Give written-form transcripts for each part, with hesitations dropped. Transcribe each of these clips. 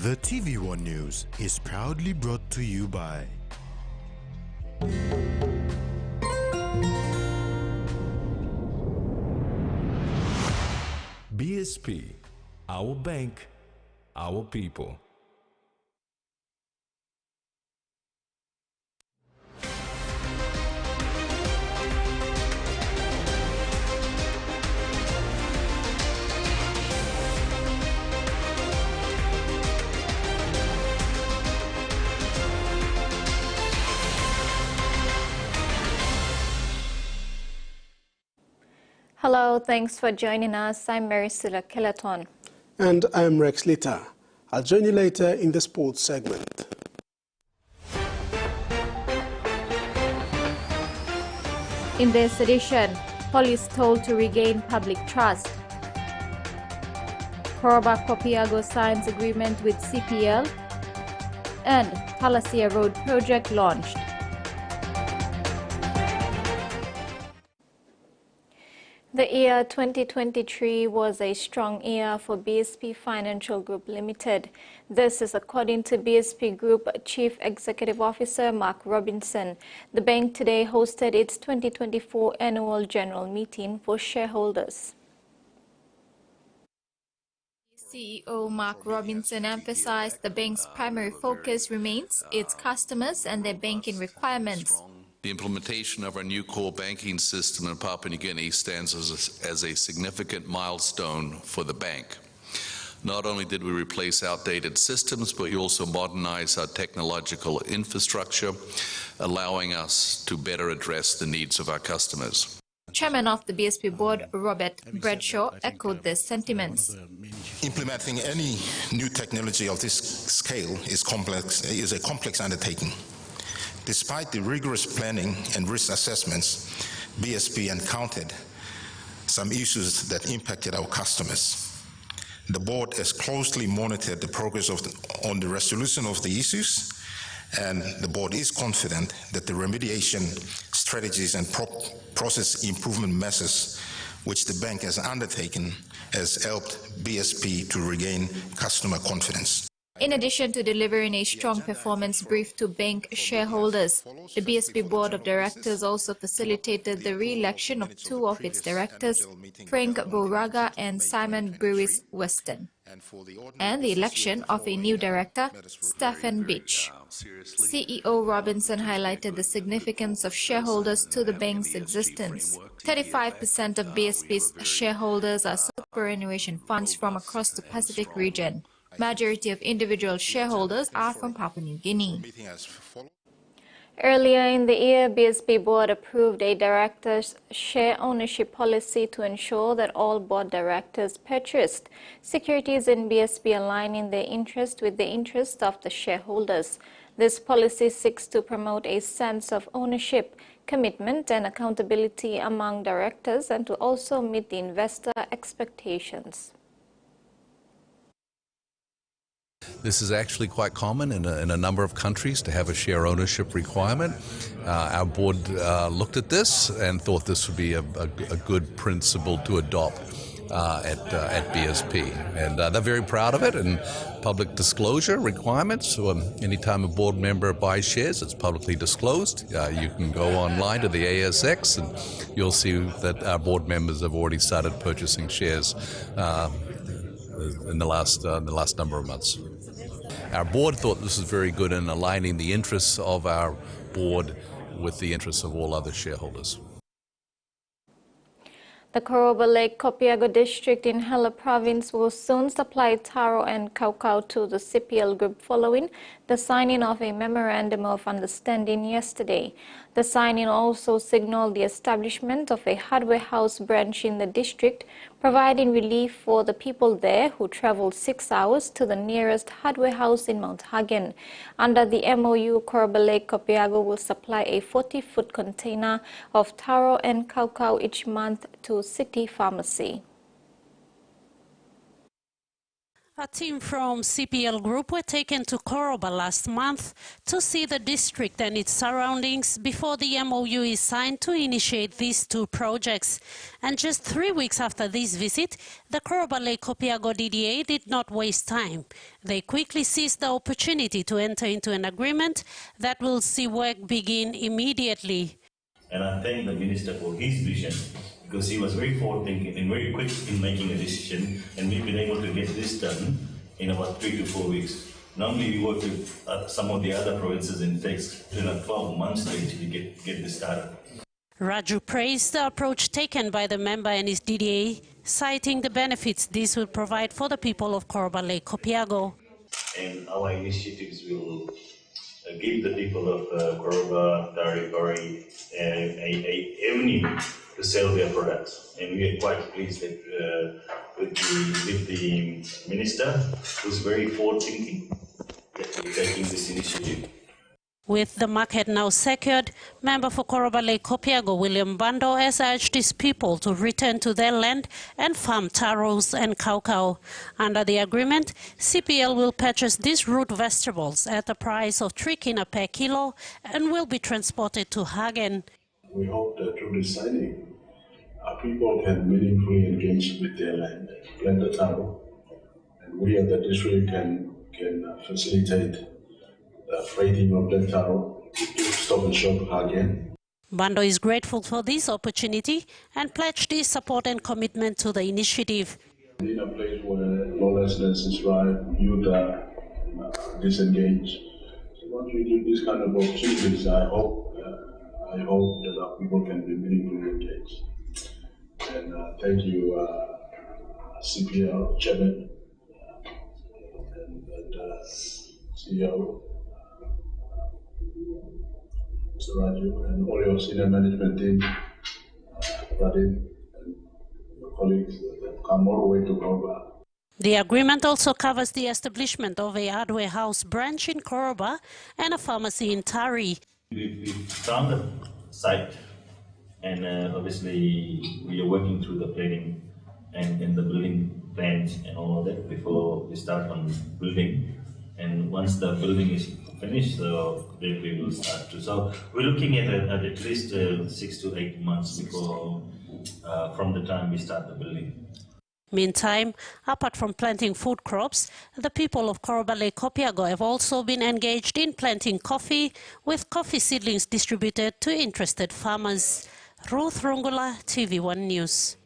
The TVWAN News is proudly brought to you by BSP, our bank, our people. Hello, thanks for joining us. I'm Marisila Kelaton. And I'm Rex Lita. I'll join you later in the sports segment. In this edition, police told to regain public trust. Coroba Copiago signs agreement with CPL, and Talasea Road project launched. The year 2023 was a strong year for BSP Financial Group Limited. This is according to BSP Group Chief Executive Officer Mark Robinson. The bank today hosted its 2024 annual general meeting for shareholders. CEO Mark Robinson emphasized the bank's primary focus remains its customers and their banking requirements. The implementation of our new core banking system in Papua New Guinea stands as a significant milestone for the bank. Not only did we replace outdated systems, but we also modernized our technological infrastructure, allowing us to better address the needs of our customers. Chairman of the BSP board, Robert Bradshaw, echoed these sentiments. Implementing any new technology of this scale is a complex undertaking. Despite the rigorous planning and risk assessments, BSP encountered some issues that impacted our customers. The board has closely monitored the progress on the resolution of the issues, and the board is confident that the remediation strategies and process improvement measures which the bank has undertaken has helped BSP to regain customer confidence. In addition to delivering a strong performance brief to bank shareholders, the BSP Board of Directors also facilitated the re-election of two of its directors, Frank Boraga and Simon Brewis Weston, and the election of a new director, Stephen Beach. CEO Robinson highlighted the significance of shareholders to the bank's existence. 35% of BSP's shareholders are superannuation funds from across the Pacific region. Majority of individual shareholders are from Papua New Guinea. Earlier in the year, BSP board approved a directors' share ownership policy to ensure that all board directors purchased securities in BSP aligning their interest with the interest of the shareholders. This policy seeks to promote a sense of ownership, commitment and accountability among directors and to also meet the investor expectations. This is actually quite common in a number of countries to have a share ownership requirement. Our board looked at this and thought this would be a good principle to adopt at BSP. And they're very proud of it, and public disclosure requirements. Anytime a board member buys shares, it's publicly disclosed. You can go online to the ASX and you'll see that our board members have already started purchasing shares in the last number of months. Our board thought this was very good in aligning the interests of our board with the interests of all other shareholders. The Coroba Lake Copiago district in Hela province will soon supply taro and cacao to the CPL group following the signing of a memorandum of understanding yesterday. The signing also signaled the establishment of a hardware house branch in the district, providing relief for the people there who travel 6 hours to the nearest hardware house in Mount Hagen. Under the MOU, Coroba Lake Copiago will supply a 40-foot container of taro and cacao each month to City Pharmacy. A team from CPL Group were taken to Coroba last month to see the district and its surroundings before the MOU is signed to initiate these two projects. And just 3 weeks after this visit, the Coroba Lake Copiago DDA did not waste time. They quickly seized the opportunity to enter into an agreement that will see work begin immediately. And I thank the Minister for his vision, because he was very forward-thinking and very quick in making a decision, and we've been able to get this done in about 3 to 4 weeks. Normally we work with some of the other provinces and it takes 12 months to actually get this started. Raju praised the approach taken by the member and his DDA, citing the benefits this will provide for the people of Coroba Lake Copiago. And our initiatives will give the people of Coroba, Tarikori, a avenue to sell their products. And we are quite pleased that, with the Minister, who's very forward-thinking, that we're taking this initiative. With the market now secured, member for Coroba Lake Copiago, William Bando, has urged his people to return to their land and farm taros and cacao. Under the agreement, CPL will purchase these root vegetables at a price of 3 kina per kilo and will be transported to Hagen. We hope that through this signing, our people can meaningfully engage with their land, plant the taro, and we at the district can facilitate the freighting of the taro to Stop and Shop again. Bando is grateful for this opportunity and pledged his support and commitment to the initiative. In a place where lawlessness is rife, youth are disengaged. So once we give this kind of opportunities, I hope that our people can be meaningfully engaged. And thank you, CPL Chairman and CEO, Mr. Raju, and all your senior management team, Radin, and your colleagues that have come all the way to Coroba. The agreement also covers the establishment of a hardware house branch in Coroba and a pharmacy in Tari. We found the site, and obviously we are working through the planning and the building plans and all of that before we start on building. And once the building is finished, so then we will start to. So we're looking at least 6 to 8 months before, from the time we start the building. Meantime, apart from planting food crops, the people of Coroba Lake Copiago have also been engaged in planting coffee, with coffee seedlings distributed to interested farmers. Ruth Rungula, TVWAN News.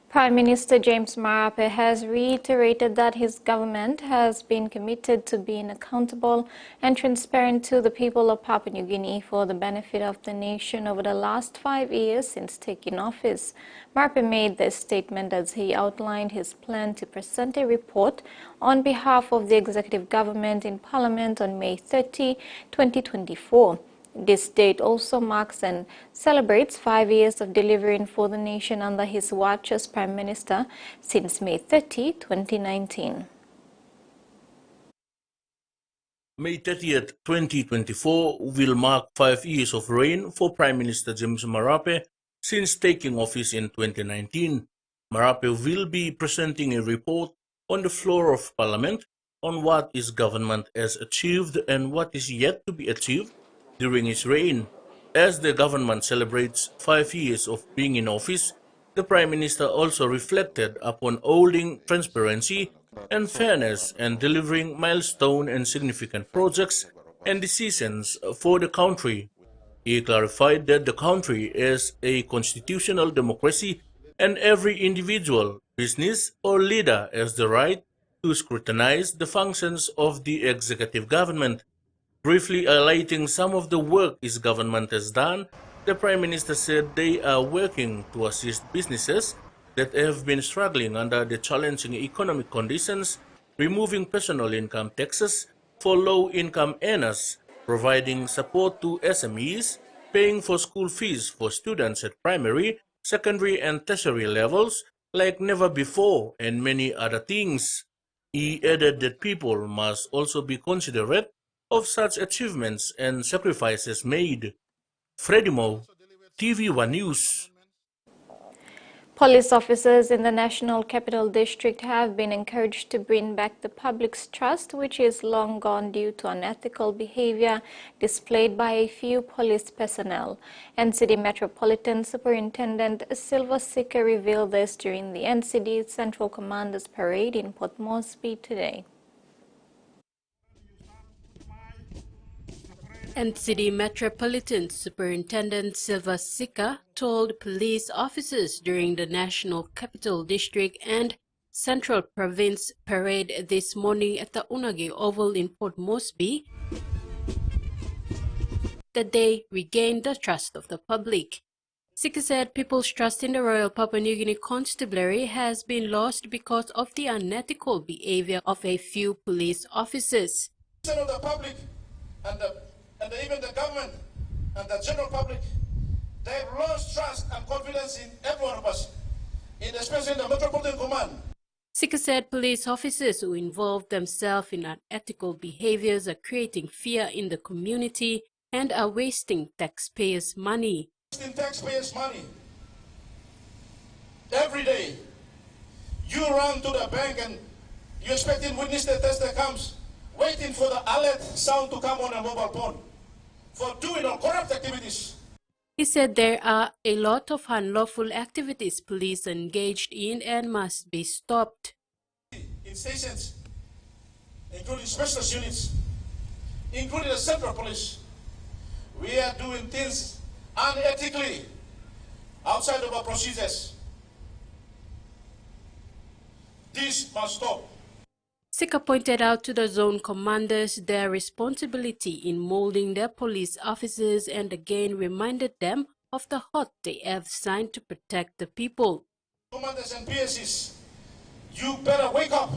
Prime Minister James Marape has reiterated that his government has been committed to being accountable and transparent to the people of Papua New Guinea for the benefit of the nation over the last 5 years since taking office. Marape made this statement as he outlined his plan to present a report on behalf of the executive government in Parliament on May 30, 2024. This date also marks and celebrates 5 years of delivering for the nation under his watch as Prime Minister since May 30, 2019. May 30th, 2024 will mark 5 years of reign for Prime Minister James Marape since taking office in 2019. Marape will be presenting a report on the floor of Parliament on what his government has achieved and what is yet to be achieved during his reign. As the government celebrates 5 years of being in office, the Prime Minister also reflected upon holding transparency and fairness and delivering milestone and significant projects and decisions for the country. He clarified that the country is a constitutional democracy and every individual, business, or leader has the right to scrutinize the functions of the executive government. Briefly highlighting some of the work his government has done, the Prime Minister said they are working to assist businesses that have been struggling under the challenging economic conditions, removing personal income taxes for low-income earners, providing support to SMEs, paying for school fees for students at primary, secondary and tertiary levels like never before, and many other things. He added that people must also be considerate of such achievements and sacrifices made. Freddie Mo, TVWAN News. Police officers in the National Capital District have been encouraged to bring back the public's trust, which is long gone due to unethical behavior displayed by a few police personnel. NCD Metropolitan Superintendent Silva Sika revealed this during the NCD Central Commanders Parade in Port Moresby today. NCD Metropolitan Superintendent Silva Sika told police officers during the National Capital District and Central Province Parade this morning at the Unagi Oval in Port Moresby that they regained the trust of the public. Sika said people's trust in the Royal Papua New Guinea Constabulary has been lost because of the unethical behavior of a few police officers. Of the public and even the government and the general public, they've lost trust and confidence in every one of us, especially in the Metropolitan Command. Sika said police officers who involve themselves in unethical behaviors are creating fear in the community and are wasting taxpayers' money. Wasting taxpayers' money. Every day, you run to the bank and you're expecting witness the tester comes, waiting for the alert sound to come on a mobile phone for doing all corrupt activities. He said there are a lot of unlawful activities police are engaged in and must be stopped. In stations, including specialist units, including the Central Police, we are doing things unethically outside of our procedures. This must stop. Sika pointed out to the zone commanders their responsibility in molding their police officers and again reminded them of the oath they have signed to protect the people. Commanders and PSCs, you better wake up.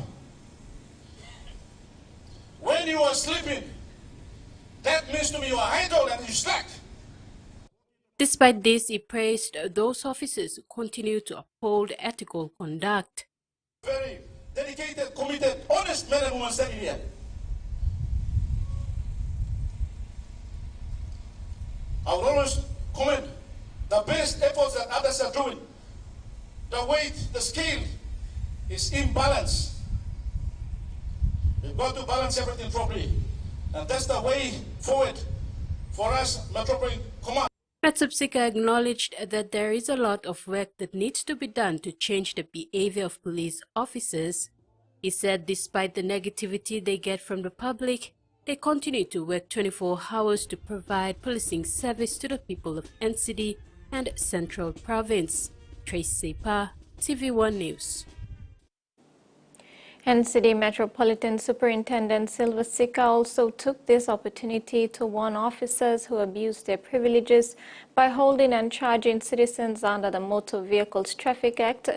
When you are sleeping, that means to me you are idle and you slack. Despite this, he praised those officers who continue to uphold ethical conduct. Very dedicated, committed, honest men and women standing here. I will always commend the best efforts that others are doing. The weight, the scale is imbalanced. We've got to balance everything properly. And that's the way forward for us, Metropolitan Command. Sika acknowledged that there is a lot of work that needs to be done to change the behavior of police officers. He said despite the negativity they get from the public, they continue to work 24 hours to provide policing service to the people of NCD and Central Province. Tracy Pa, TVWAN News. NCD Metropolitan Superintendent Silva Sika also took this opportunity to warn officers who abuse their privileges by holding and charging citizens under the Motor Vehicles Traffic Act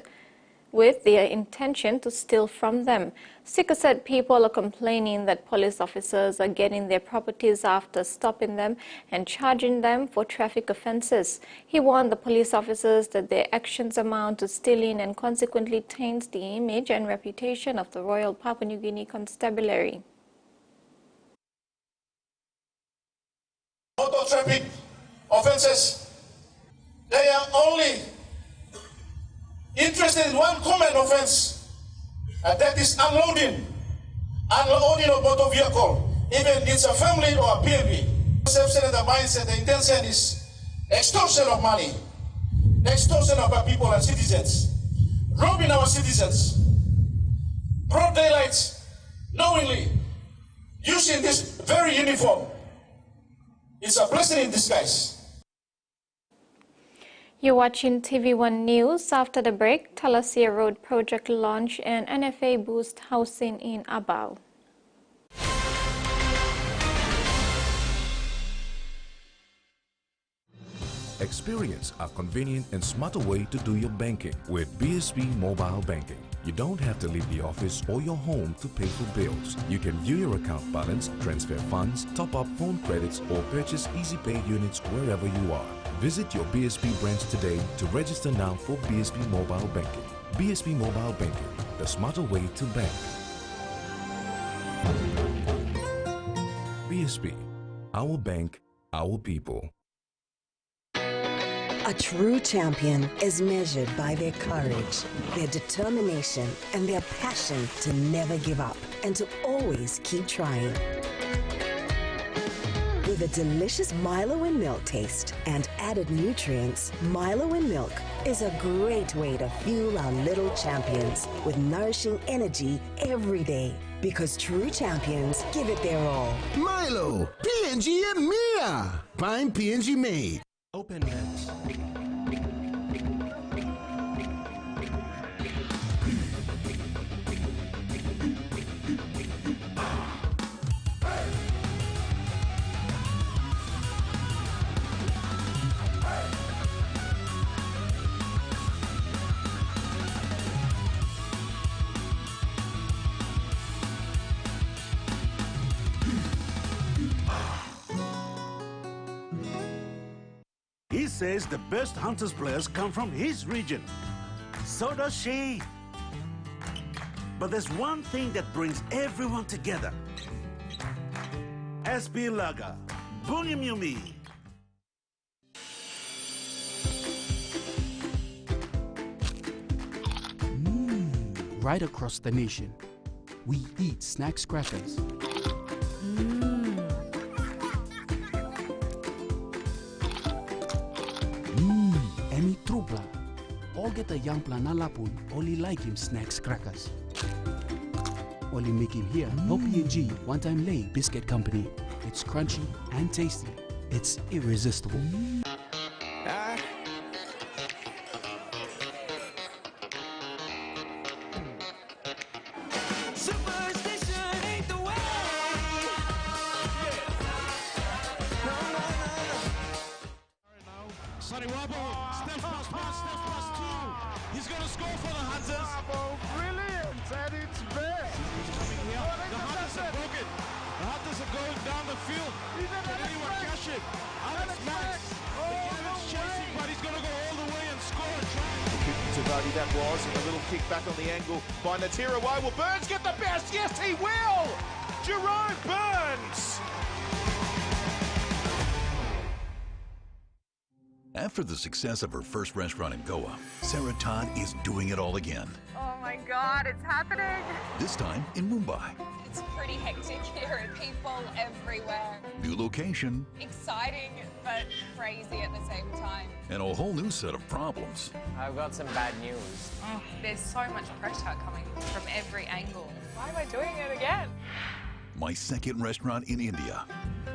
with their intention to steal from them. Sika said people are complaining that police officers are getting their properties after stopping them and charging them for traffic offences. He warned the police officers that their actions amount to stealing and consequently taints the image and reputation of the Royal Papua New Guinea Constabulary. Motor traffic offences, they are only interested in one common offense, and that is unloading of motor vehicle, even it's a family or a PNG. Perception and the mindset, the intention is extortion of money, extortion of our people and citizens, robbing our citizens, broad daylight, knowingly, using this very uniform. It's a blessing in disguise. You're watching TV1 News. After the break, Talasea Road project launch and NFA boost housing in Abao. Experience a convenient and smarter way to do your banking with BSB Mobile Banking. You don't have to leave the office or your home to pay for bills. You can view your account balance, transfer funds, top up phone credits, or purchase EasyPay units wherever you are. Visit your BSB branch today to register now for BSB Mobile Banking. BSB Mobile Banking, the smarter way to bank. BSB, our bank, our people. A true champion is measured by their courage, their determination, and their passion to never give up and to always keep trying. With a delicious Milo in milk taste and added nutrients, Milo in milk is a great way to fuel our little champions with nourishing energy every day. Because true champions give it their all. Milo, PNG and Mia. Find PNG made. Open nets. He says the best Hunters players come from his region. So does she. But there's one thing that brings everyone together. SB Lager, Bunyamyumi. Right across the nation, we eat snacks crackers. Emi trupla. All get a young planalapun, only like him snacks crackers. Only make him here, no PNG, one time lay biscuit company. It's crunchy and tasty. It's irresistible. Sonny Wabo, steps past one, steps past two. He's going to score for the Hunters. Wabo, brilliant at its best. He's coming here. The Hunters are broken. The Hunters are going down the field. Can anyone catch him? Alex Max. Gavin's chasing, but he's going to go all the way and score a try. Tavadi that was, and a little kick back on the angle by Natira. Why will Burns get the best? Yes, he will! Jerome Burns! After the success of her first restaurant in Goa, Sarah Todd is doing it all again. Oh my God, it's happening. This time in Mumbai. It's pretty hectic here, people everywhere. New location. Exciting, but crazy at the same time. And a whole new set of problems. I've got some bad news. Oh, there's so much pressure coming from every angle. Why am I doing it again? My second restaurant in India.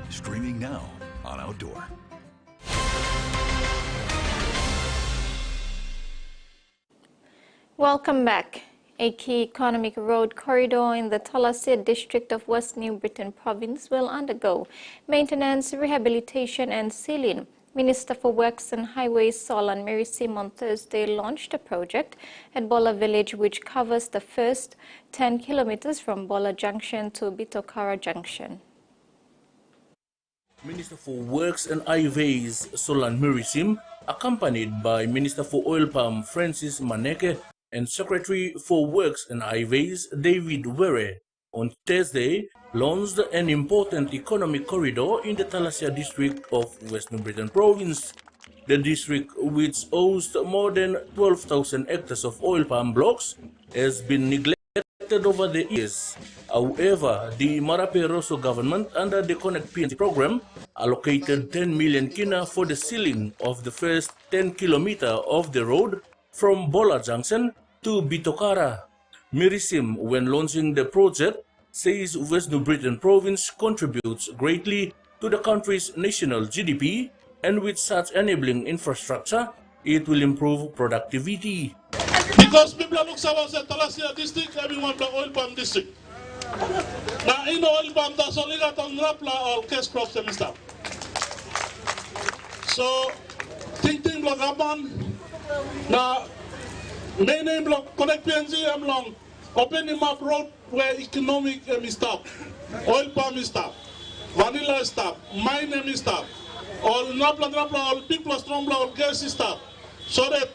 Streaming now on Outdoor. Welcome back. A key economic road corridor in the Talasea district of West New Britain province will undergo maintenance, rehabilitation and sealing. Minister for Works and Highways Solan Mirisim on Thursday launched a project at Bola village which covers the first 10 kilometers from Bola Junction to Bitokara Junction. Minister for Works and Highways Solan Mirisim, accompanied by Minister for Oil Palm Francis Maneke and Secretary for Works and Highways David Were, on Thursday launched an important economic corridor in the Talasea district of West New Britain province. The district, which hosts more than 12,000 hectares of oil palm blocks, has been neglected over the years. However, the Marape Rosso government under the Connect PNG program allocated 10 million kina for the sealing of the first 10 kilometers of the road from Bola Junction to Bitokara. Mirisim, when launching the project, says West New Britain province contributes greatly to the country's national GDP, and with such enabling infrastructure, it will improve productivity. Because people look at Talasea district, everyone the oil palm district. Now in the oil palm, that's only got on Rapla or case cross them stuff. So, think block happen. Now, main block connect PNG am long. Open the map road where economic is stop. Oil palm is stop. Vanilla is stop. Mine is stop. All Napla, all people strong all gas is stop. So that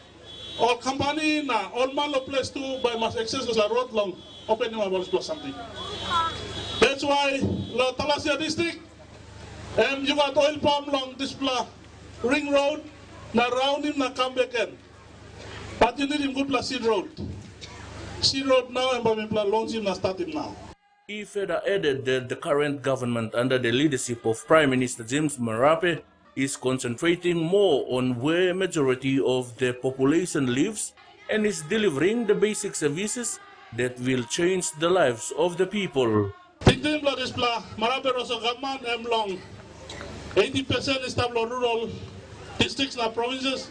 all company na all malo place to by mass access a road long. Open the map or something. That's why the Talasea district and you got oil palm long this ring road Now round him, now come back in. But you need him good plus seed road. Seed road now, and Bamipla launch him, now start him now. He further added that the current government under the leadership of Prime Minister James Marape is concentrating more on where majority of the population lives and is delivering the basic services that will change the lives of the people. Marape also government long 80% is rural districts and provinces.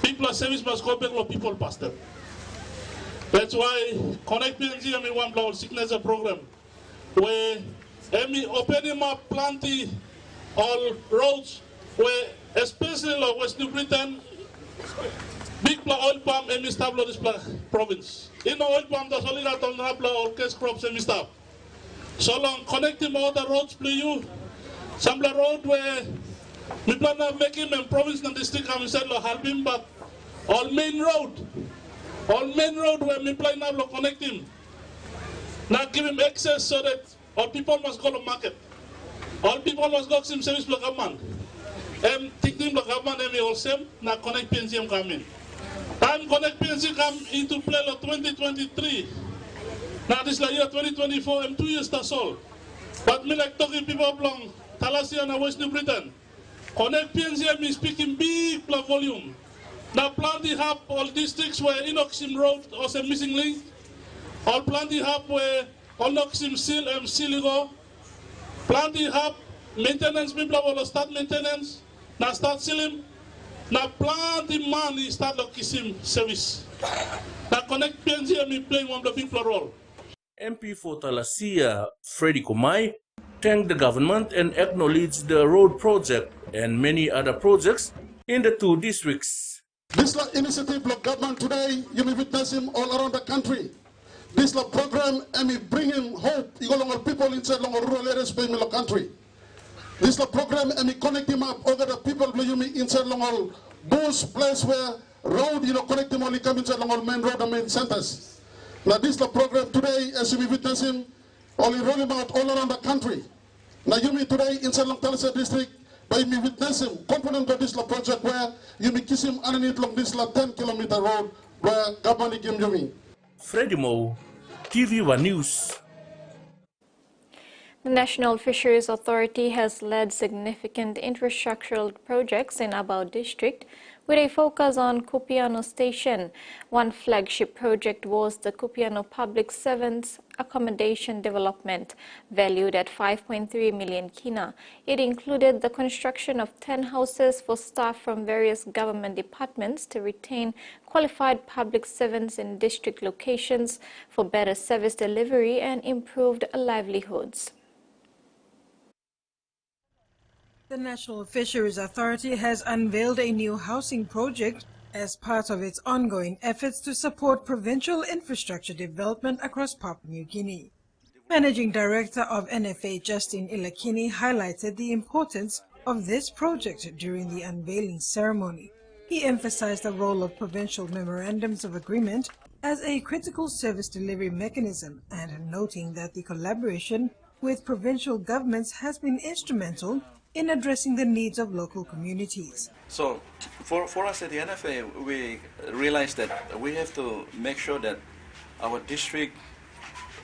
People service must go back to people pastor. That's why Connect PNG and one blood signature program where we open him up plenty all roads where especially like West New Britain big oil palm and stable this province. In oil palm that's only that on all case crops and stuff. So long connecting all the roads to you. Some road where we plan to make him in province and district and we said help him, but all main road where we plan to connect him. Now give him access so that all people must go to market. All people must go to some service block government. And thinking block government and we all same now Connect PNG come in. Time Connect PNG come into play in 2023. Now this is year 2024 and 2 years that's all. But me like talking people from Talasea and West New Britain. Connect PNG is speaking big volume. Now plenty have all districts where Inoxim Road was a missing link. All plenty have where Inoxim Seal and Siligo. Plenty have maintenance people will start maintenance. Now start sealing. Now plenty money start Lokisim service. Now Connect PNG is playing one of the big role. MP for Talasea, Freddy Kumai, thanked the government and acknowledged the road project and many other projects in the two districts. This initiative of government today, you may witness him all around the country. This program, and we bring him hope, you go people inside rural areas in the country. This program, and we connect him up over the people inside those places where road, connect him only come inside main road and main centers. Now this program today, as you witness him, only roll him out all around the country. Now you meet today inside Talasea district, but you may witness him, component of this project where you may kiss him underneath this 10-kilometer road where government give you. Freddy Mo, TVWAN News. The National Fisheries Authority has led significant infrastructural projects in Abao District with a focus on Kupiano Station. One flagship project was the Kupiano Public Servants Accommodation Development, valued at 5.3 million kina. It included the construction of 10 houses for staff from various government departments to retain qualified public servants in district locations for better service delivery and improved livelihoods. The National Fisheries Authority has unveiled a new housing project as part of its ongoing efforts to support provincial infrastructure development across Papua New Guinea. Managing Director of NFA Justin Ilakini highlighted the importance of this project during the unveiling ceremony. He emphasized the role of provincial memorandums of agreement as a critical service delivery mechanism and noting that the collaboration with provincial governments has been instrumental in addressing the needs of local communities. So for us at the NFA, we realized that we have to make sure that our district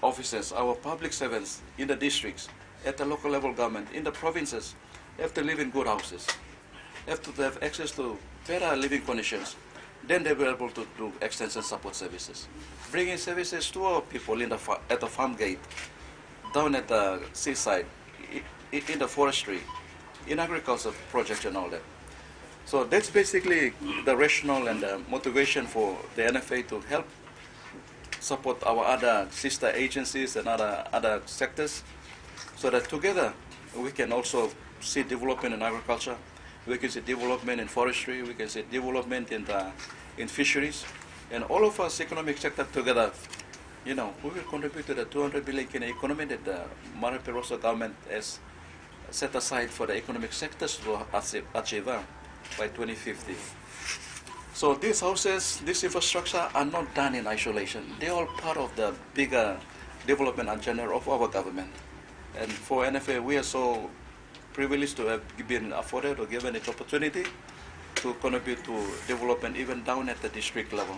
officers, our public servants in the districts, at the local level government, in the provinces, have to live in good houses, have to have access to better living conditions. Then they will be able to do extension support services, bringing services to our people in at the farm gate, down at the seaside, in the forestry, in agriculture projects and all that. So that's basically the rationale and the motivation for the NFA to help support our other sister agencies and other sectors, so that together we can also see development in agriculture, we can see development in forestry, we can see development in fisheries, and all of us economic sector together, we will contribute to the 200 billion economy that the Marape Rosa government has set aside for the economic sectors to achieve by 2050. So these houses, this infrastructure are not done in isolation. They are all part of the bigger development agenda of our government. And for NFA, we are so privileged to have been afforded or given an opportunity to contribute to development even down at the district level.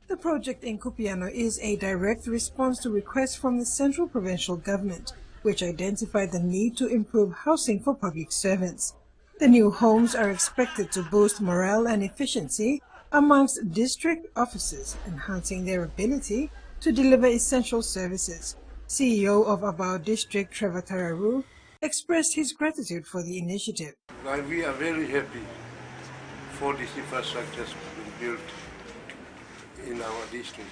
The project in Kupiano is a direct response to requests from the central provincial government, which identified the need to improve housing for public servants. The new homes are expected to boost morale and efficiency amongst district officers, enhancing their ability to deliver essential services. CEO of Abao District, Trevor Tararu, expressed his gratitude for the initiative. We are very happy for this infrastructure being built in our district.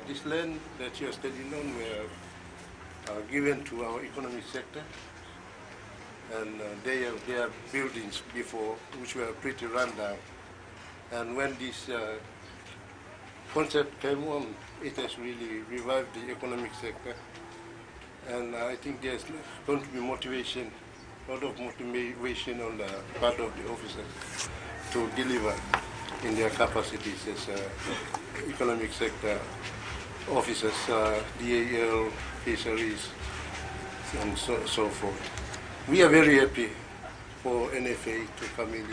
This land that you are standing on were given to our economic sector, and they are buildings before which were pretty run down. And when this concept came on, it has really revived the economic sector. And I think there's going to be motivation, a lot of motivation on the part of the officers to deliver in their capacities as economic sector officers, DAL, fisheries, and so forth. We are very happy for NFA to come in,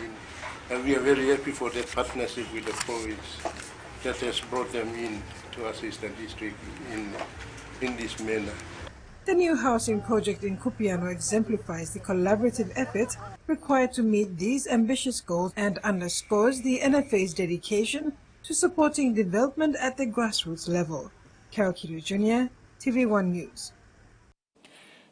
and we are very happy for the partnership with the province that has brought them in to assist the district in this manner. The new housing project in Kupiano exemplifies the collaborative effort required to meet these ambitious goals and underscores the NFA's dedication to supporting development at the grassroots level. Carol Kiru Jr., TVWAN News.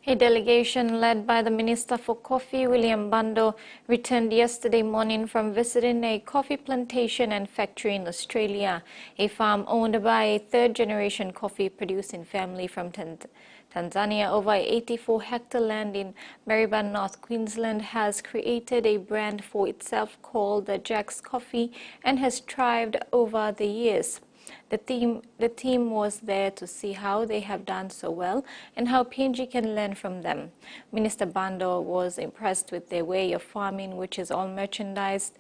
A delegation led by the Minister for Coffee, William Bando, returned yesterday morning from visiting a coffee plantation and factory in Australia, a farm owned by a third-generation coffee-producing family from Tanzania. Over 84-hectare land in Maribyrnong, North Queensland has created a brand for itself called the Jack's Coffee and has thrived over the years. The team was there to see how they have done so well and how PNG can learn from them. Minister Bando was impressed with their way of farming, which is all mechanized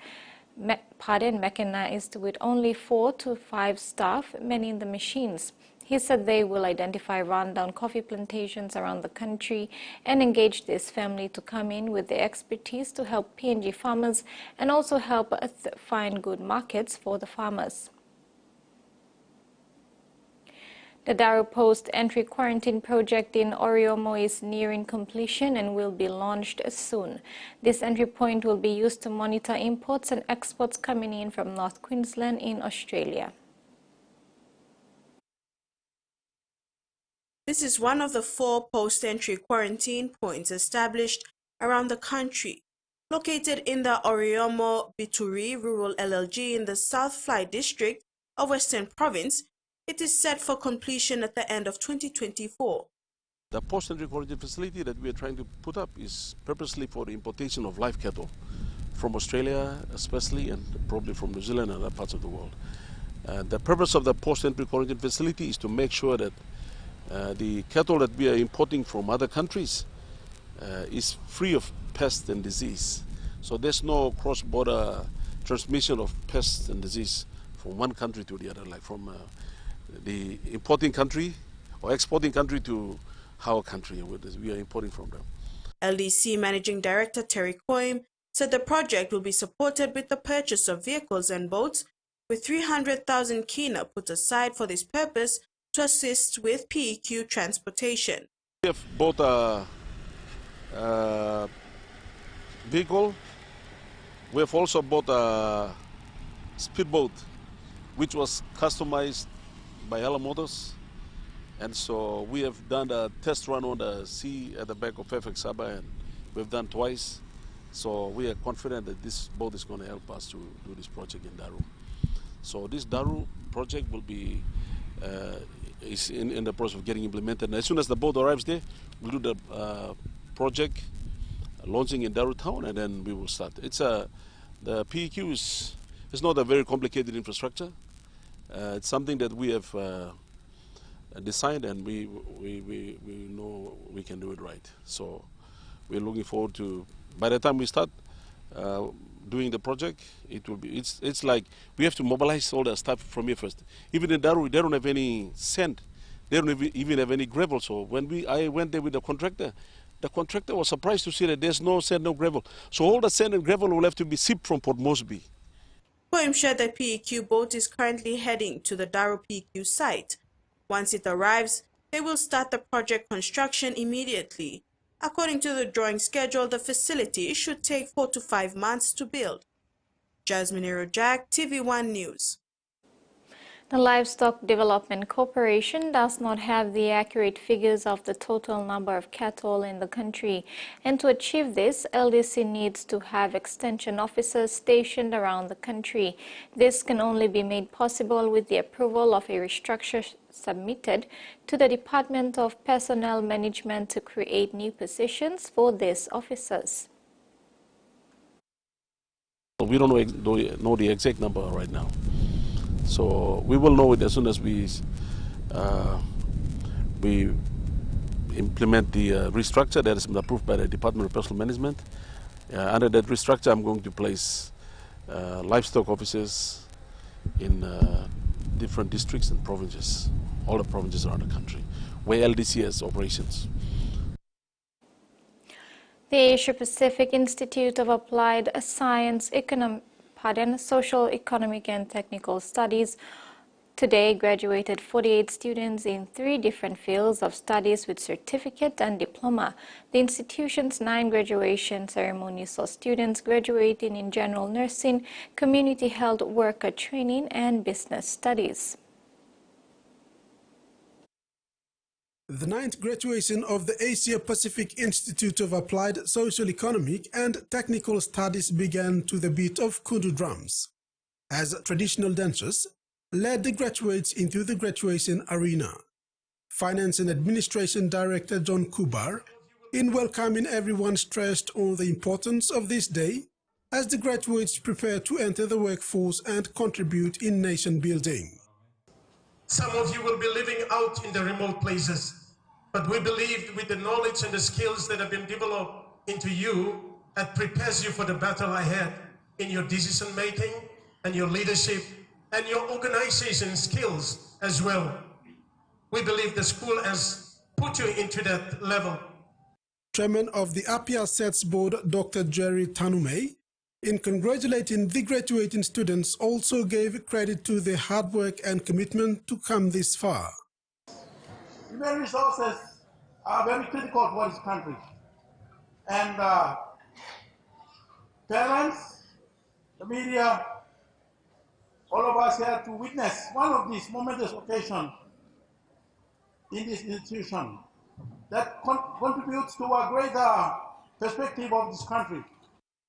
with only 4 to 5 staff manning the machines. He said they will identify rundown coffee plantations around the country and engage this family to come in with their expertise to help PNG farmers and also help find good markets for the farmers. The Daru post-entry quarantine project in Oriomo is nearing completion and will be launched soon. This entry point will be used to monitor imports and exports coming in from North Queensland in Australia. This is one of the 4 post-entry quarantine points established around the country. Located in the Oriomo Bituri Rural LLG in the South Fly District of Western Province, it is set for completion at the end of 2024. The post-entry quarantine facility that we are trying to put up is purposely for the importation of live cattle from Australia especially, and probably from New Zealand and other parts of the world. The purpose of the post-entry quarantine facility is to make sure that the cattle that we are importing from other countries is free of pests and disease. So there's no cross-border transmission of pests and disease from one country to the other, like from the importing country or exporting country to our country. We are importing from them. LDC Managing Director Terry Coim said the project will be supported with the purchase of vehicles and boats, with 300,000 kina put aside for this purpose to assist with PEQ transportation. We have bought a vehicle. We have also bought a speedboat, which was customized by Ella Motors. And so we have done a test run on the sea at the back of Fairfax Harbour, and we've done twice. So we are confident that this boat is going to help us to do this project in Daru. So this Daru project will be is in the process of getting implemented. And as soon as the boat arrives there, we'll do the project launching in Daru town, and then we will start. The PEQ is not a very complicated infrastructure. It's something that we have designed, and we know we can do it right. So we're looking forward to, by the time we start doing the project, it will be, it's like we have to mobilize all the stuff from here first. Even in Daru, they don't have any sand. They don't even have any gravel. So when I went there with the contractor, The contractor was surprised to see that there's no sand, no gravel. So all the sand and gravel will have to be shipped from Port Moresby. Poem shared the PEQ boat is currently heading to the Daro PEQ site. Once it arrives, they will start the project construction immediately. According to the drawing schedule, the facility should take 4 to 5 months to build. Jasmine Jack, TVWAN News. The Livestock Development Corporation does not have the accurate figures of the total number of cattle in the country, and to achieve this, LDC needs to have extension officers stationed around the country. This can only be made possible with the approval of a restructure submitted to the Department of Personnel Management to create new positions for these officers. We don't know the exact number right now. So we will know it as soon as we implement the restructure that has been approved by the Department of Personnel Management. Under that restructure, I'm going to place livestock officers in different districts and provinces, all the provinces around the country, where LDC has operations. The Asia Pacific Institute of Applied Science, Social, Economic and Technical Studies today graduated 48 students in 3 different fields of studies with certificate and diploma. The institution's 9 graduation ceremonies saw students graduating in general nursing, community health worker training and business studies. The 9th graduation of the Asia Pacific Institute of Applied Social, Economic and Technical Studies began to the beat of kundu drums, as traditional dancers led the graduates into the graduation arena. Finance and Administration Director John Kubar, in welcoming everyone, stressed on the importance of this day as the graduates prepare to enter the workforce and contribute in nation building. Some of you will be living out in the remote places, but we believe with the knowledge and the skills that have been developed into you, that prepares you for the battle ahead in your decision making and your leadership and your organization skills as well. We believe the school has put you into that level. Chairman of the APIASETS board, Dr. Jerry Tanume, in congratulating the graduating students, also gave credit to their hard work and commitment to come this far. Human resources are very critical for this country. And parents, the media, all of us here to witness one of these momentous occasions in this institution that contributes to a greater perspective of this country.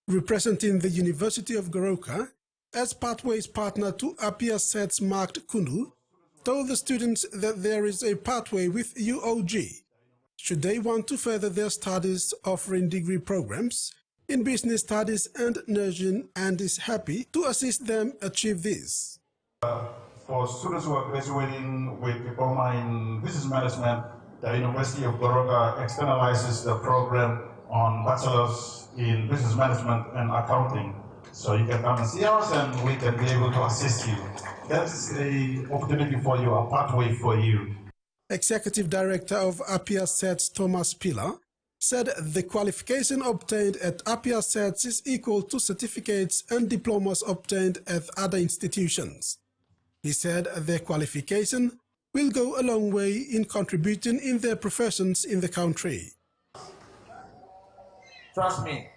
Representing the University of Goroka, as Pathways partner to APIASETS marked Kundu, told the students that there is a pathway with UOG should they want to further their studies, offering degree programs in business studies and nursing, and is happy to assist them achieve this. For students who are graduating with diploma in business management, the University of Goroka externalizes the program on bachelor's in business management and accounting. So you can come and see us and we can be able to assist you. That's an opportunity for you, a pathway for you. Executive Director of APIASETS, Thomas Pila, said the qualification obtained at APIASETS is equal to certificates and diplomas obtained at other institutions. He said their qualification will go a long way in contributing in their professions in the country. Trust me,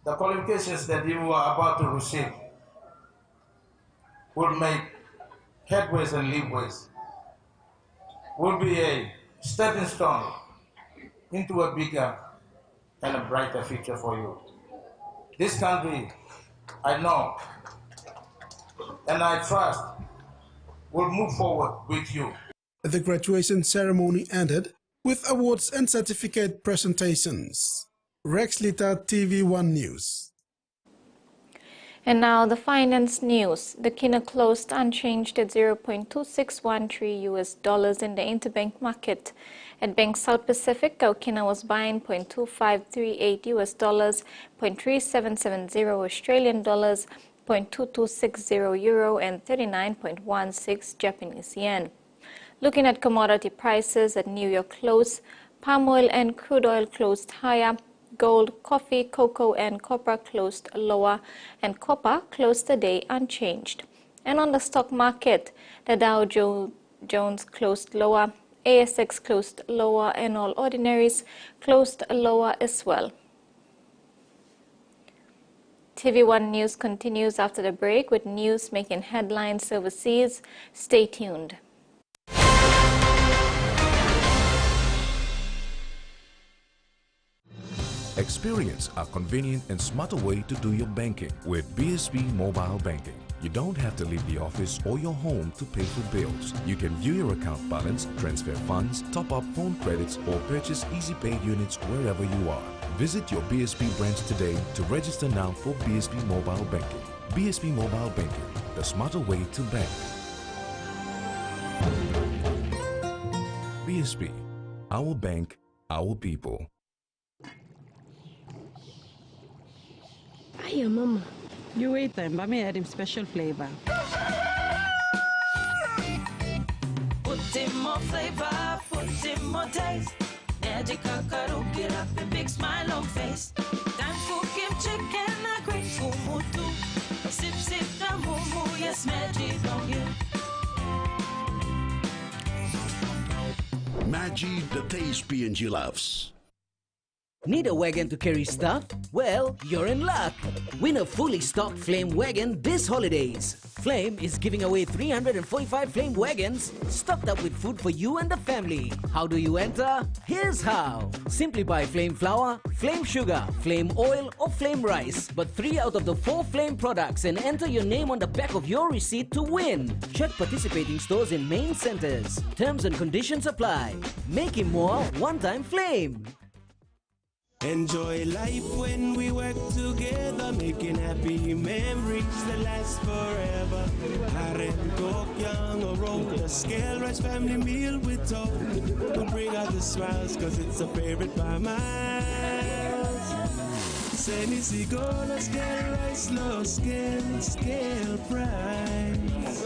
the qualifications that you are about to receive will make headways and leapways, will be a stepping stone into a bigger and a brighter future for you. This country, I know, and I trust, will move forward with you. The graduation ceremony ended with awards and certificate presentations. Rex Lita, TVWAN News. And now the finance news. The kina closed unchanged at $0.2613 US in the interbank market. At Bank South Pacific, our kina was buying $0.2538 US, $0.3770 Australian dollars, $0.2260 euro, and 39.16 Japanese yen. Looking at commodity prices at New York close, Palm oil and crude oil closed higher. Gold, coffee, cocoa and copper closed lower, and copper closed the day unchanged. And on the stock market, the Dow Jones closed lower, ASX closed lower, and all ordinaries closed lower as well. TVWAN News continues after the break with news making headlines overseas. Stay tuned. Experience a convenient and smarter way to do your banking with BSB Mobile Banking. You don't have to leave the office or your home to pay for bills. You can view your account balance, transfer funds, top up phone credits, or purchase Easy Pay units wherever you are. Visit your BSB branch today to register now for BSB Mobile Banking. BSB Mobile Banking, the smarter way to bank. BSB, our bank, our people. Hiya, Mama. You wait then, but me add him special flavor. Put in more flavor, put in more taste. Magic kakaro, get up a big smile on face. Time for kim chicken, a great kumutu. Sip, sip, da mumu, yes, magic on you. Magic, the taste PNG loves. Need a wagon to carry stuff? Well, you're in luck! Win a fully stocked Flame wagon this holidays. Flame is giving away 345 Flame wagons stocked up with food for you and the family. How do you enter? Here's how. Simply buy Flame flour, Flame sugar, Flame oil or Flame rice, but 3 out of the 4 Flame products, and enter your name on the back of your receipt to win. Check participating stores in main centers. Terms and conditions apply. Make it more one-time Flame. Enjoy life when we work together, making happy memories that last forever. Harem, talk, young or old, a scale rice family meal with talk will bring out the smiles, cause it's a favorite by miles. Seni sigola, scale rice, low scale price.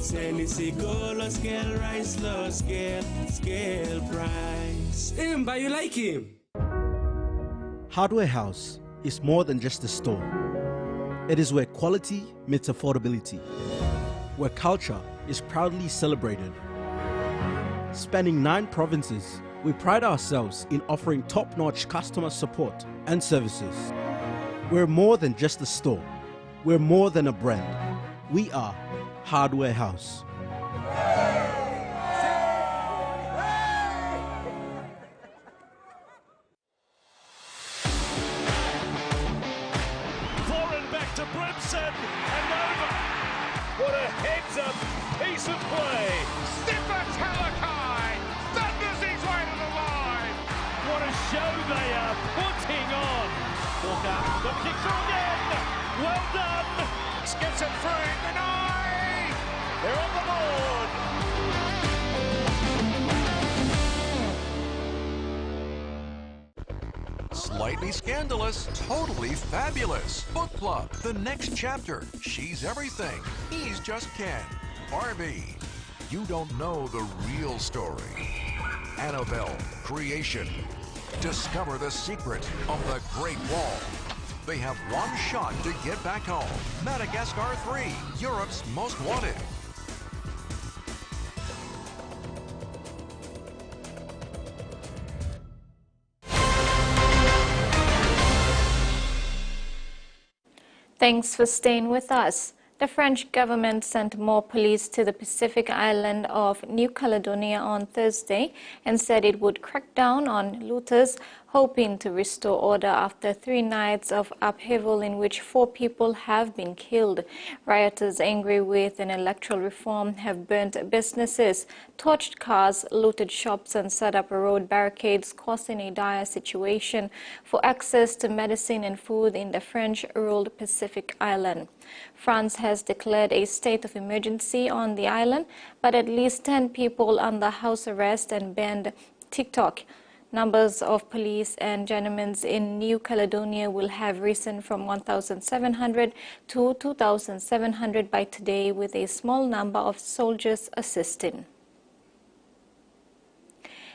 Seni sigola, scale rice, low scale price. But you like him? Hardware House is more than just a store. It is where quality meets affordability, where culture is proudly celebrated. Spanning 9 provinces, we pride ourselves in offering top-notch customer support and services. We're more than just a store. We're more than a brand. We are Hardware House. What a heads-up piece of play. Stiffer Talakai thunders his way to the line. What a show they are putting on. Walker, got kick through again. Well done. Gets it through. Deny. They're on the board. Slightly scandalous, totally fabulous. Book Club, the next chapter. She's everything. He's just Ken. Barbie. You don't know the real story. Annabelle, creation. Discover the secret of the Great Wall. They have one shot to get back home. Madagascar 3, Europe's most wanted. Thanks for staying with us. The French government sent more police to the Pacific island of New Caledonia on Thursday and said it would crack down on looters, hoping to restore order after 3 nights of upheaval in which 4 people have been killed. Rioters angry with an electoral reform have burnt businesses, torched cars, looted shops and set up road barricades, causing a dire situation for access to medicine and food in the French-ruled Pacific island. France has declared a state of emergency on the island, but at least 10 people under house arrest and banned TikTok. Numbers of police and gentlemen in New Caledonia will have risen from 1,700 to 2,700 by today, with a small number of soldiers assisting.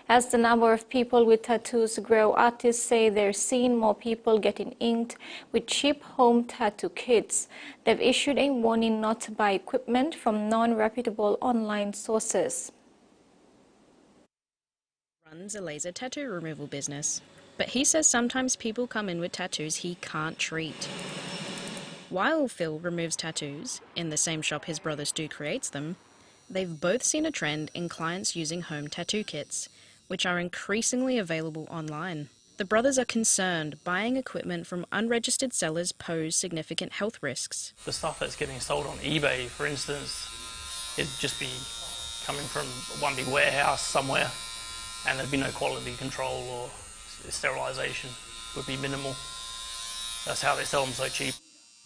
As the number of people with tattoos grow, artists say they're seeing more people getting inked with cheap home tattoo kits. They've issued a warning not to buy equipment from non-reputable online sources. Runs a laser tattoo removal business, but he says sometimes people come in with tattoos he can't treat. While Phil removes tattoos in the same shop his brother Stu creates them, they've both seen a trend in clients using home tattoo kits, which are increasingly available online. The brothers are concerned buying equipment from unregistered sellers pose significant health risks. The stuff that's getting sold on eBay, for instance, it'd just be coming from one big warehouse somewhere, and there'd be no quality control or sterilisation, would be minimal. That's how they sell them so cheap.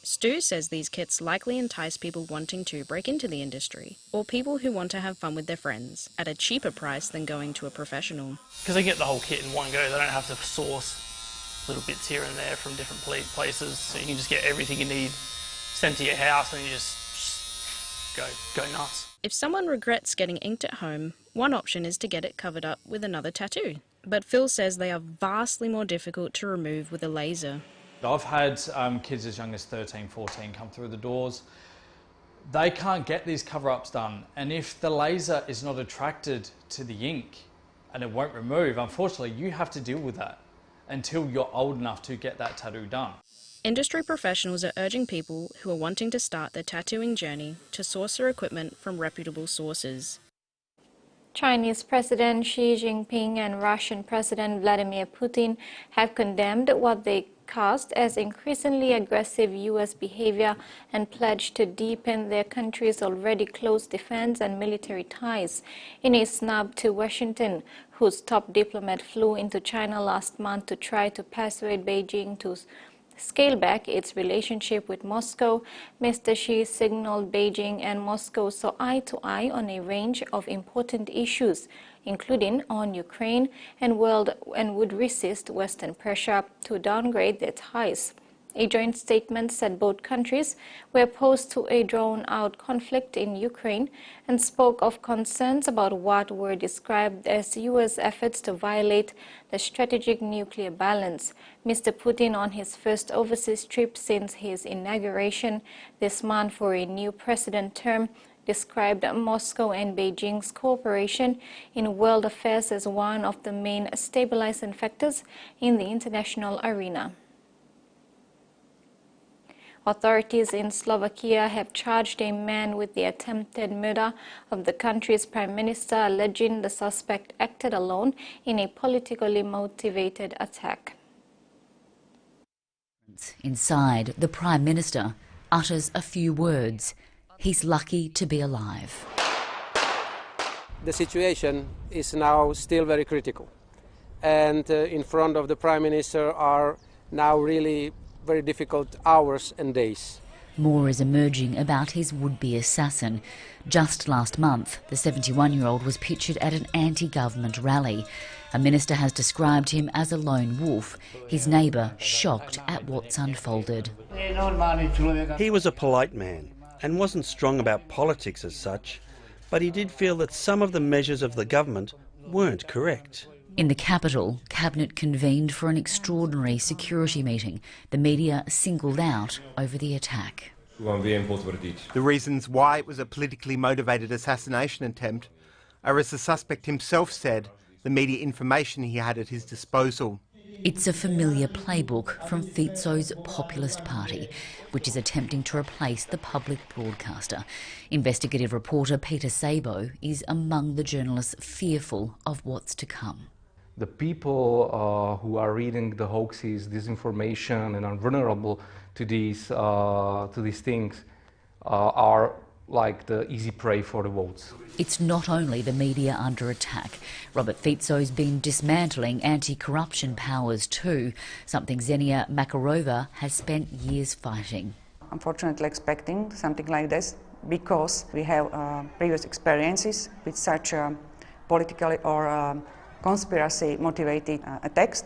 Stu says these kits likely entice people wanting to break into the industry, or people who want to have fun with their friends at a cheaper price than going to a professional. Because they get the whole kit in one go, they don't have to source little bits here and there from different places, so you can just get everything you need sent to your house and you just go nuts. If someone regrets getting inked at home, one option is to get it covered up with another tattoo. But Phil says they are vastly more difficult to remove with a laser. I've had kids as young as 13, 14 come through the doors. They can't get these cover-ups done, and if the laser is not attracted to the ink and it won't remove, unfortunately you have to deal with that until you're old enough to get that tattoo done. Industry professionals are urging people who are wanting to start their tattooing journey to source their equipment from reputable sources. Chinese President Xi Jinping and Russian President Vladimir Putin have condemned what they cast as increasingly aggressive U.S. behavior and pledged to deepen their countries' already close defense and military ties. In a snub to Washington, whose top diplomat flew into China last month to try to persuade Beijing to scale back its relationship with Moscow, Mr. Xi signaled Beijing and Moscow saw eye to eye on a range of important issues, including on Ukraine, and would resist Western pressure to downgrade their ties. A joint statement said both countries were opposed to a drawn-out conflict in Ukraine and spoke of concerns about what were described as U.S. efforts to violate the strategic nuclear balance. Mr. Putin, on his first overseas trip since his inauguration this month for a new president term, described Moscow and Beijing's cooperation in world affairs as one of the main stabilizing factors in the international arena. Authorities in Slovakia have charged a man with the attempted murder of the country's prime minister, alleging the suspect acted alone in a politically motivated attack. Inside, the prime minister utters a few words. He's lucky to be alive. The situation is now still very critical, and in front of the prime minister are now really very difficult hours and days. More is emerging about his would-be assassin. Just last month, the 71-year-old was pictured at an anti-government rally. A minister has described him as a lone wolf, his neighbour shocked at what's unfolded. He was a polite man and wasn't strong about politics as such, but he did feel that some of the measures of the government weren't correct. In the capital, Cabinet convened for an extraordinary security meeting. The media singled out over the attack. The reasons why it was a politically motivated assassination attempt are, as the suspect himself said, the media information he had at his disposal. It's a familiar playbook from Fico's Populist Party, which is attempting to replace the public broadcaster. Investigative reporter Peter Sabo is among the journalists fearful of what's to come. The people who are reading the hoaxes, disinformation, and are vulnerable to these things are like the easy prey for the votes. It's not only the media under attack. Robert Fico's been dismantling anti-corruption powers too, something Xenia Makarova has spent years fighting. Unfortunately expecting something like this because we have previous experiences with such politically or conspiracy-motivated attacks.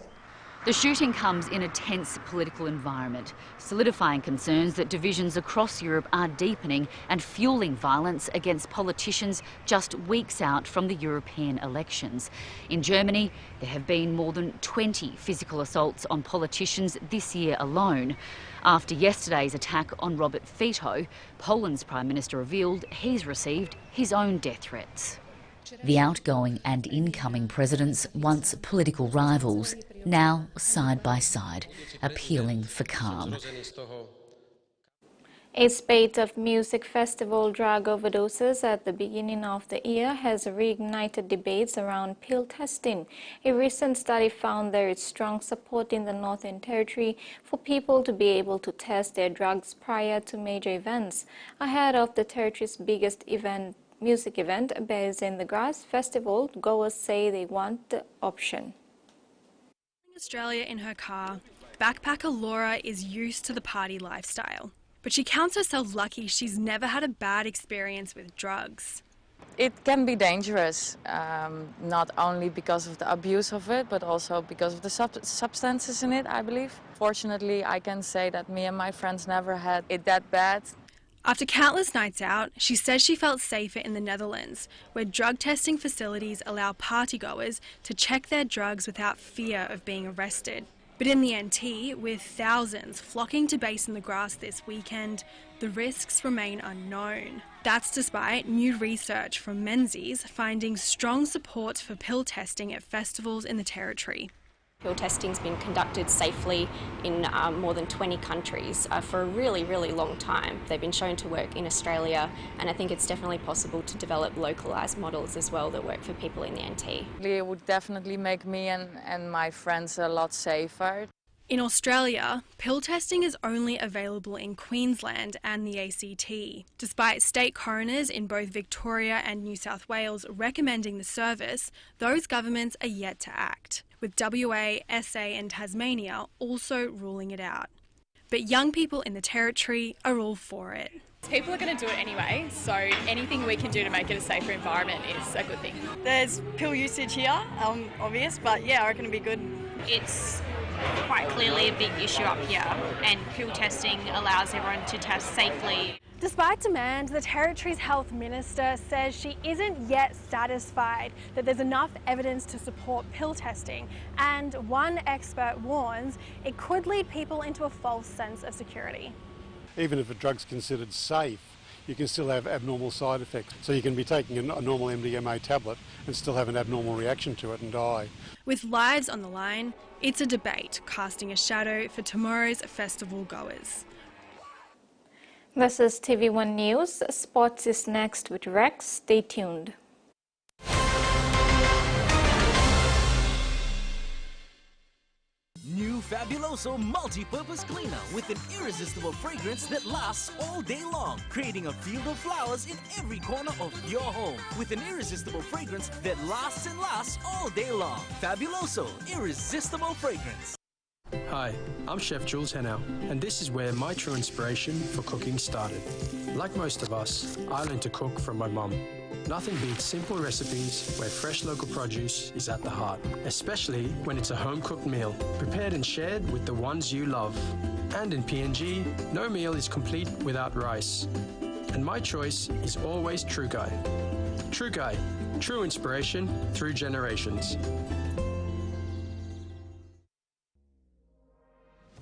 The shooting comes in a tense political environment, solidifying concerns that divisions across Europe are deepening and fueling violence against politicians just weeks out from the European elections. In Germany, there have been more than 20 physical assaults on politicians this year alone. After yesterday's attack on Robert Fico, Poland's Prime Minister revealed he's received his own death threats. The outgoing and incoming presidents, once political rivals, now side by side, appealing for calm. A spate of music festival drug overdoses at the beginning of the year has reignited debates around pill testing. A recent study found there is strong support in the Northern Territory for people to be able to test their drugs prior to major events. Ahead of the territory's biggest music event, Bears in the Grass Festival, goers say they want the option. Australia in her car, backpacker Laura is used to the party lifestyle, but she counts herself lucky she's never had a bad experience with drugs. It can be dangerous, not only because of the abuse of it, but also because of the substances in it, I believe. Fortunately, I can say that me and my friends never had it that bad. After countless nights out, she says she felt safer in the Netherlands, where drug testing facilities allow partygoers to check their drugs without fear of being arrested. But in the NT, with thousands flocking to Base in the Grass this weekend, the risks remain unknown. That's despite new research from Menzies finding strong support for pill testing at festivals in the Territory. Pill testing's been conducted safely in more than 20 countries for a really, really long time. They've been shown to work in Australia, and I think it's definitely possible to develop localised models as well that work for people in the NT. It would definitely make me and my friends a lot safer. In Australia, pill testing is only available in Queensland and the ACT, despite state coroners in both Victoria and New South Wales recommending the service. Those governments are yet to act, with WA, SA and Tasmania also ruling it out. But young people in the Territory are all for it. People are going to do it anyway, so anything we can do to make it a safer environment is a good thing. There's pill usage here, obvious, but yeah, I reckon it'd be good. It's quite clearly a big issue up here, and pill testing allows everyone to test safely. Despite demand, the Territory's Health Minister says she isn't yet satisfied that there's enough evidence to support pill testing, and one expert warns it could lead people into a false sense of security. Even if a drug's considered safe, you can still have abnormal side effects. So you can be taking a normal MDMA tablet and still have an abnormal reaction to it and die. With lives on the line, it's a debate casting a shadow for tomorrow's festival goers. This is TVWAN News. Sports is next with Rex. Stay tuned. New Fabuloso multi-purpose cleaner with an irresistible fragrance that lasts all day long, creating a field of flowers in every corner of your home. With an irresistible fragrance that lasts and lasts all day long. Fabuloso, irresistible fragrance. Hi, I'm Chef Jules Henow, and this is where my true inspiration for cooking started. Like most of us, I learned to cook from my mum. Nothing beats simple recipes where fresh local produce is at the heart, especially when it's a home-cooked meal, prepared and shared with the ones you love. And in PNG, no meal is complete without rice. And my choice is always Trukai. Trukai, true inspiration through generations.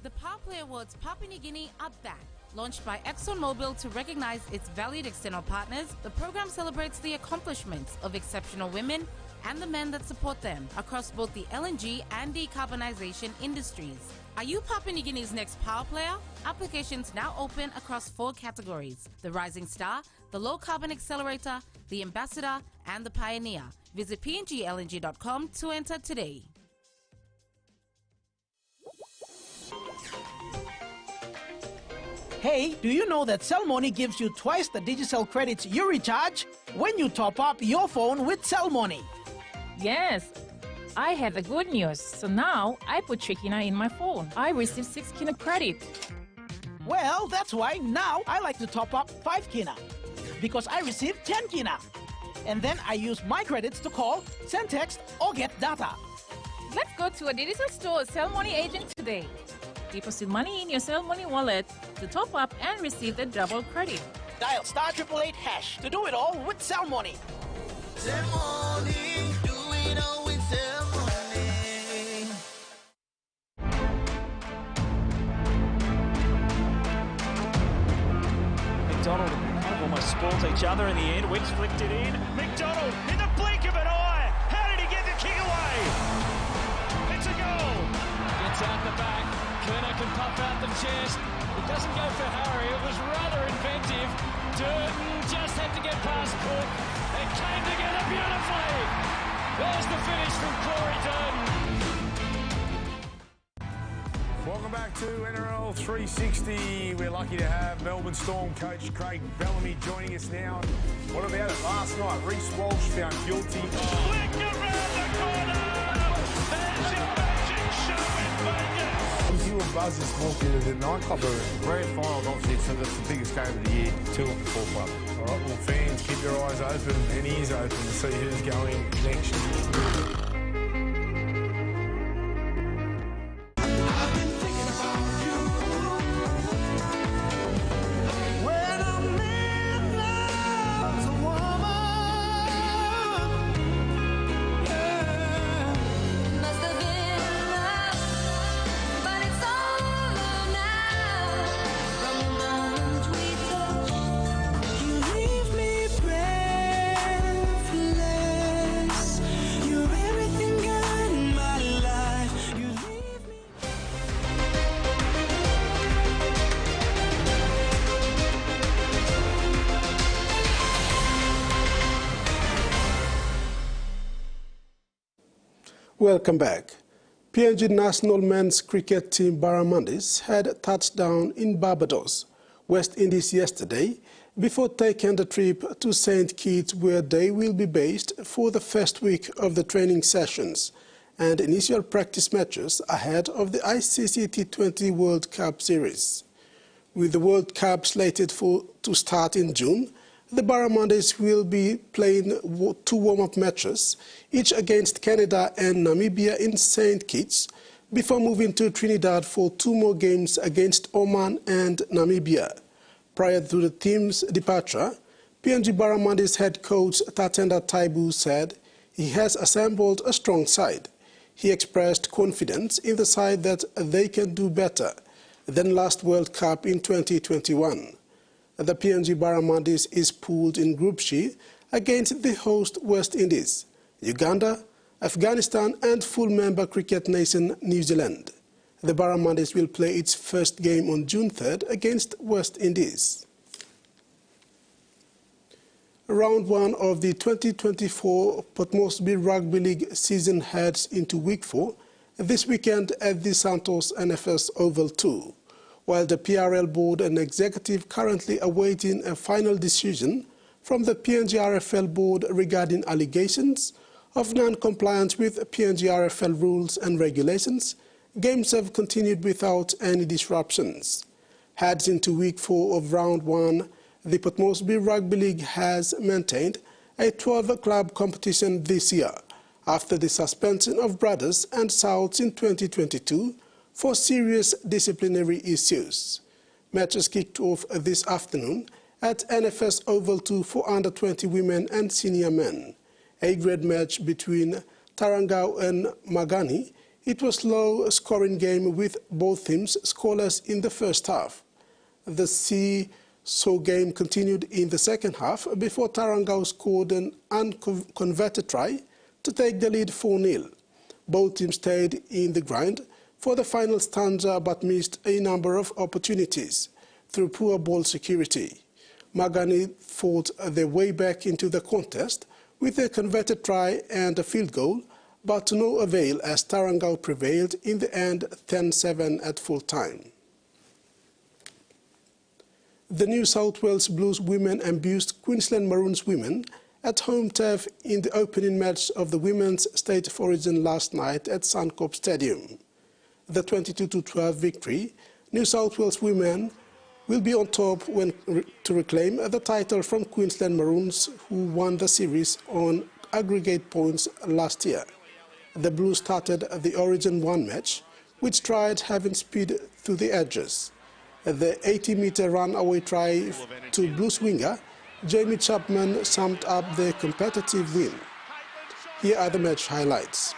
The Power Play Awards Papua New Guinea are back. Launched by ExxonMobil to recognize its valued external partners, the program celebrates the accomplishments of exceptional women and the men that support them across both the LNG and decarbonisation industries. Are you Papua New Guinea's next power player? Applications now open across 4 categories: the Rising Star, the Low Carbon Accelerator, the Ambassador and the Pioneer. Visit pnglng.com to enter today. Hey, do you know that Cell Money gives you twice the Digicel credits you recharge when you top up your phone with Cell Money? Yes, I have the good news. So now I put 3 kina in my phone. I receive 6 kina credit. Well, that's why now I like to top up 5 kina, because I receive 10 kina. And then I use my credits to call, send text, or get data. Let's go to a digital store Sell Money agent today. Deposit money in your Sell Money wallet to top up and receive the double credit. Dial *888# to do it all with Sell Money. Sell money, do it all with Sell Money. McDonald kind of almost spoilt each other in the end. Wicks flicked it in. McDonald in the blink of an eye. How did he get the kick away? It's a goal. Gets out the back. Kerner can pump out the chest. It doesn't go for Harry. It was rather inventive. Durden just had to get past Cook. It came together beautifully. There's the finish from Corey Durden. Welcome back to NRL 360. We're lucky to have Melbourne Storm coach Craig Bellamy joining us now. What about it last night? Reece Walsh found guilty. Flick around the corner. There's your magic show in Vegas. You were buzzed this walk into the nightclub. Grand final, obviously, so that's the biggest game of the year. 2 of the 4 club. All right, well, fans, keep your eyes open and ears open to see who's going next. Welcome back. PNG national men's cricket team Barramundis had touched down in Barbados, West Indies yesterday before taking the trip to St. Kitts, where they will be based for the first week of the training sessions and initial practice matches ahead of the ICC T20 World Cup Series. With the World Cup slated to start in June, the Barramundis will be playing 2 warm-up matches, each against Canada and Namibia in St. Kitts, before moving to Trinidad for 2 more games against Oman and Namibia. Prior to the team's departure, PNG Barramundis head coach Tatenda Taibu said he has assembled a strong side. He expressed confidence in the side that they can do better than last World Cup in 2021. The PNG Barramundis is pooled in Group C against the host West Indies, Uganda, Afghanistan and full member cricket nation New Zealand. The Barramundis will play its first game on June 3rd against West Indies. Round 1 of the 2024 Port Moresby Rugby League season heads into Week 4 this weekend at the Santos NFS Oval 2. While the PRL board and executive currently awaiting a final decision from the PNG RFL board regarding allegations of non-compliance with PNG RFL rules and regulations, games have continued without any disruptions. Heads into Week 4 of Round 1, the Port Moresby Rugby League has maintained a 12-club competition this year after the suspension of Brothers and Souths in 2022 for serious disciplinary issues. Matches kicked off this afternoon at NFS Oval 2 for under-20 women and senior men. A grade match between Tarangau and Magani. It was a low-scoring game with both teams scoreless in the first half. The seesaw game continued in the second half before Tarangau scored an unconverted try to take the lead 4-0. Both teams stayed in the grind for the final stanza but missed a number of opportunities through poor ball security. Magani fought their way back into the contest with a converted try and a field goal, but to no avail as Tarangau prevailed in the end 10-7 at full time. The New South Wales Blues women abused Queensland Maroons women at home turf in the opening match of the Women's State of Origin last night at Suncorp Stadium. The 22-12 victory, New South Wales women will be on top to reclaim the title from Queensland Maroons, who won the series on aggregate points last year. the Blues started the Origin 1 match, which tried having speed through the edges. The 80-meter runaway try to Blues winger Jamie Chapman summed up the competitive win. Here are the match highlights.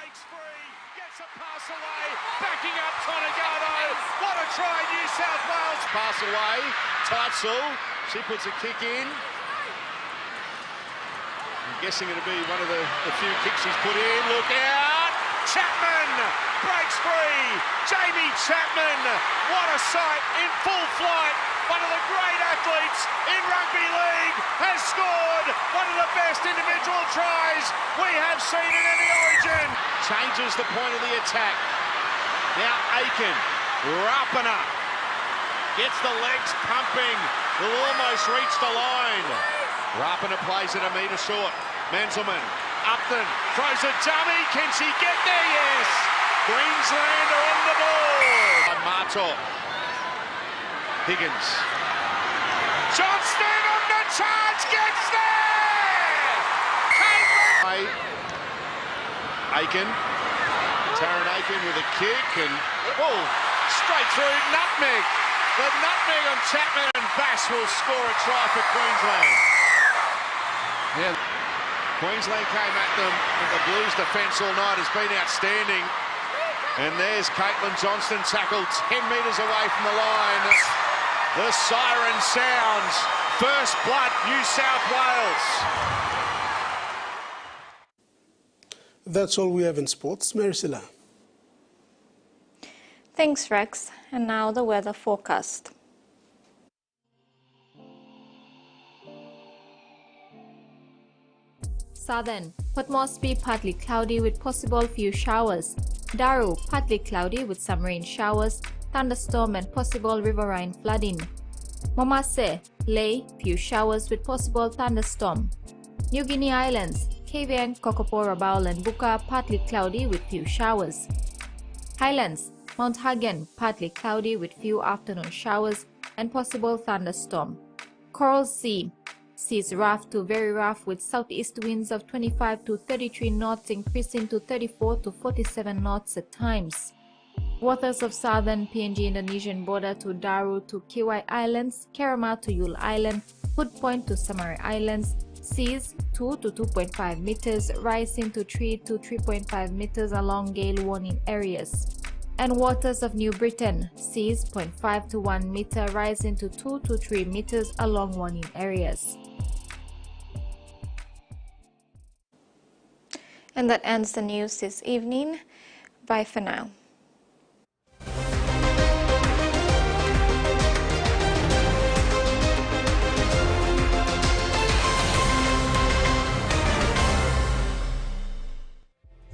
Backing up Tonegano. What a try, New South Wales. Pass away. Teitzel. She puts a kick in. I'm guessing it'll be one of the few kicks she's put in. Look out! Chapman breaks free. Jamie Chapman. What a sight in full flight. One of the great athletes in rugby league has scored one of the best individual tries we have seen in any Origin. Changes the point of the attack. Now Aiken, Rapana, gets the legs pumping, will almost reach the line. Rapana plays it a metre short. Manselman, Upton, throws a dummy, can she get there? Yes! Queensland are on the ball. Marto, Higgins. Johnston on the charge, gets there! Aiken. Taryn Aiken with a kick and, oh, straight through, nutmeg. The nutmeg on Chapman and Bass will score a try for Queensland. Yeah, Queensland came at them, and the Blues defence all night has been outstanding. And there's Caitlin Johnston tackled 10 metres away from the line. The siren sounds. First blood, New South Wales. That's all we have in sports. Maricela. Thanks, Rex. And now the weather forecast. Southern, Port Moresby partly cloudy with possible few showers. Daru, partly cloudy with some rain showers, thunderstorm and possible riverine flooding. Momase, Ley, few showers with possible thunderstorm. New Guinea Islands, KVN, Kokopo, Rabaul and Buka, partly cloudy with few showers. Highlands, Mount Hagen, partly cloudy with few afternoon showers and possible thunderstorm. Coral Sea, seas rough to very rough with southeast winds of 25 to 33 knots increasing to 34 to 47 knots at times. Waters of southern PNG Indonesian border to Daru to Kiwai Islands, Kerama to Yule Island, Hood Point to Samari Islands, seas 2 to 2.5 meters rising to 3 to 3.5 meters along gale warning areas. And waters of New Britain, seas 0.5 to 1 meter rising to 2 to 3 meters along warning areas. And that ends the news this evening. Bye for now.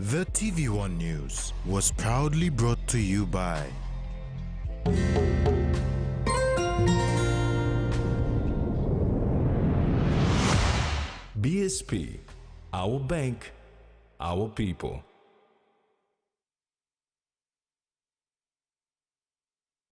The TVWAN News was proudly brought to you by BSP, our bank, our people.